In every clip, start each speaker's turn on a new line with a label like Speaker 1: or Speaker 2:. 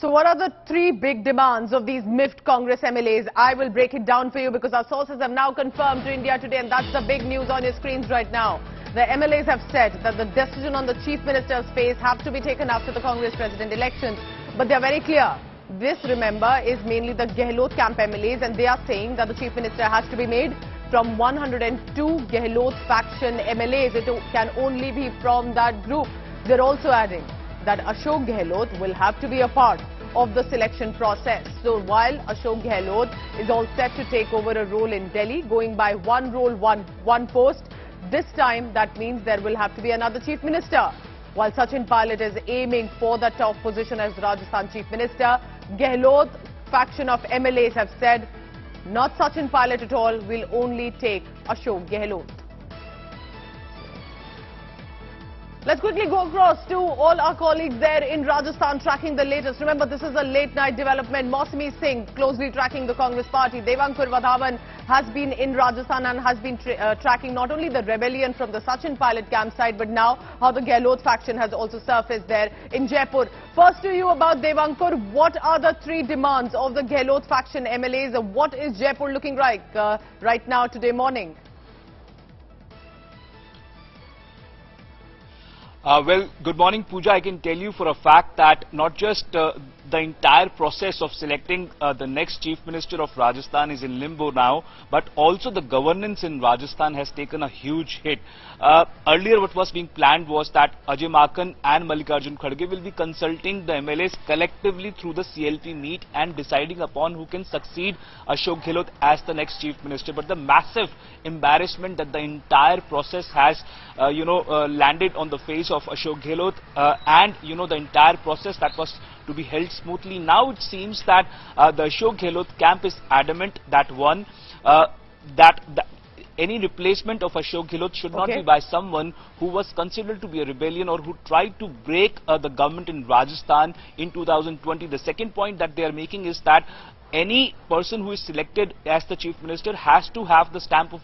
Speaker 1: So what are the three big demands of these miffed Congress MLAs? I will break it down for you because our sources have now confirmed to India Today, and that's the big news on your screens right now. The MLAs have said that the decision on the Chief Minister's face have to be taken after the Congress President elections. But they are very clear. This, remember, is mainly the Gehlot camp MLAs, and they are saying that the Chief Minister has to be made from 102 Gehlot faction MLAs. It can only be from that group. They're also adding that Ashok Gehlot will have to be a part of the selection process. So while Ashok Gehlot is all set to take over a role in Delhi, going by one role, one post, this time that means there will have to be another Chief Minister. While Sachin Pilot is aiming for the top position as Rajasthan Chief Minister, Gehlot faction of MLAs have said, not Sachin Pilot at all, will only take Ashok Gehlot. Let's quickly go across to all our colleagues there in Rajasthan tracking the latest. Remember, this is a late night development. Mausami Singh closely tracking the Congress party. Devankur Vadhavan has been in Rajasthan and has been tracking not only the rebellion from the Sachin Pilot campsite, but now how the Gehlot faction has also surfaced there in Jaipur. First to you about Devankur, what are the three demands of the Gehlot faction MLAs? What is Jaipur looking like right now today morning?
Speaker 2: Well, good morning, Pooja. I can tell you for a fact that not just the entire process of selecting the next Chief Minister of Rajasthan is in limbo now, but also the governance in Rajasthan has taken a huge hit. Earlier what was being planned was that Ajay Maken and Mallikarjun Kharge will be consulting the MLAs collectively through the CLP meet and deciding upon who can succeed Ashok Gehlot as the next Chief Minister. But the massive embarrassment that the entire process has, landed on the face of Ashok Gehlot and, the entire process that was to be held smoothly. Now it seems that the Ashok Gehlot camp is adamant that any replacement of Ashok Gehlot should not be by someone who was considered to be a rebellion or who tried to break the government in Rajasthan in 2020. The second point that they are making is that any person who is selected as the Chief Minister has to have the stamp of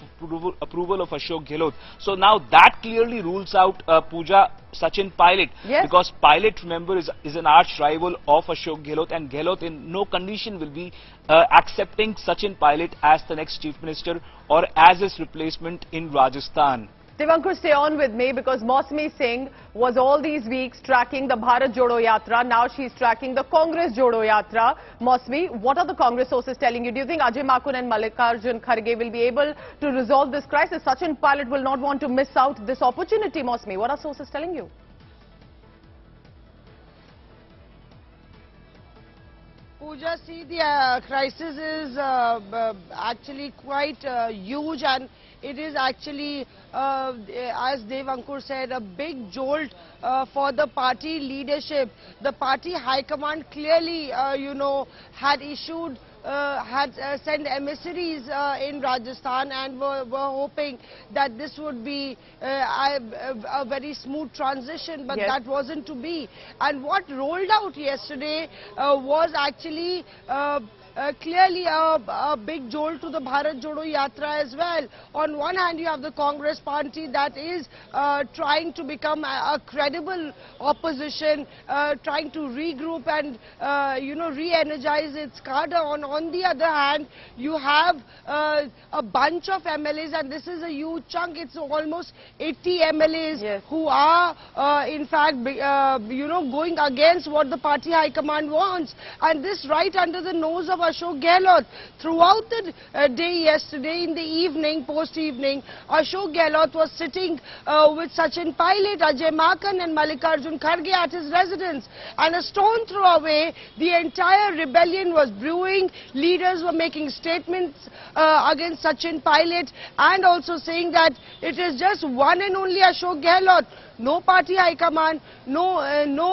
Speaker 2: approval of Ashok Gehlot. So now that clearly rules out, Pooja, Sachin Pilot. Yes. Because Pilot, remember, is an arch rival of Ashok Gehlot, and Gehlot in no condition will be accepting Sachin Pilot as the next Chief Minister or as his replacement in Rajasthan.
Speaker 1: Devankur, stay on with me because Mausami Singh was all these weeks tracking the Bharat Jodo Yatra. Now she's tracking the Congress Jodo Yatra. Mausami, what are the Congress sources telling you? Do you think Ajay Maken and Mallikarjun Kharge will be able to resolve this crisis? Sachin Pilot will not want to miss out this opportunity, Mausami. What are sources telling you?
Speaker 3: Pooja, see, the crisis is actually quite huge, and it is actually, as Devankur said, a big jolt for the party leadership. The party high command clearly, had issued, sent emissaries in Rajasthan and were hoping that this would be a very smooth transition, but that wasn't to be. And what rolled out yesterday was actually clearly a big jolt to the Bharat Jodo Yatra as well. On one hand, you have the Congress party that is trying to become a credible opposition, trying to regroup and, re-energize its cadre. On the other hand, you have a bunch of MLAs, and this is a huge chunk. It's almost 80 MLAs who are, in fact, going against what the party high command wants. And this right under the nose of Ashok Gehlot. Throughout the day yesterday, in the evening, post-evening, Ashok Gehlot was sitting with Sachin Pilot, Ajay Maken and Mallikarjun Kharge at his residence. And a stone throw away, the entire rebellion was brewing. Leaders were making statements against Sachin Pilot and also saying that it is just one and only Ashok Gehlot. No party high command, no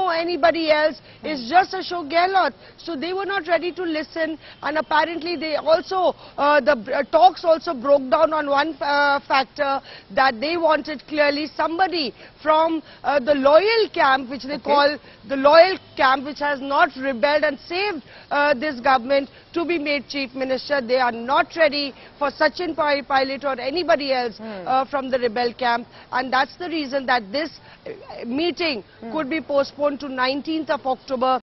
Speaker 3: anybody else. It's just Ashok Gehlot. So they were not ready to listen, and apparently they also, the talks also broke down on one factor, that they wanted clearly somebody from the loyal camp, which they call the loyal camp, which has not rebelled and saved this government, to be made Chief Minister. They are not ready for Sachin Pilot or anybody else from the rebel camp, and that's the reason that this meeting could be postponed to 19th of October.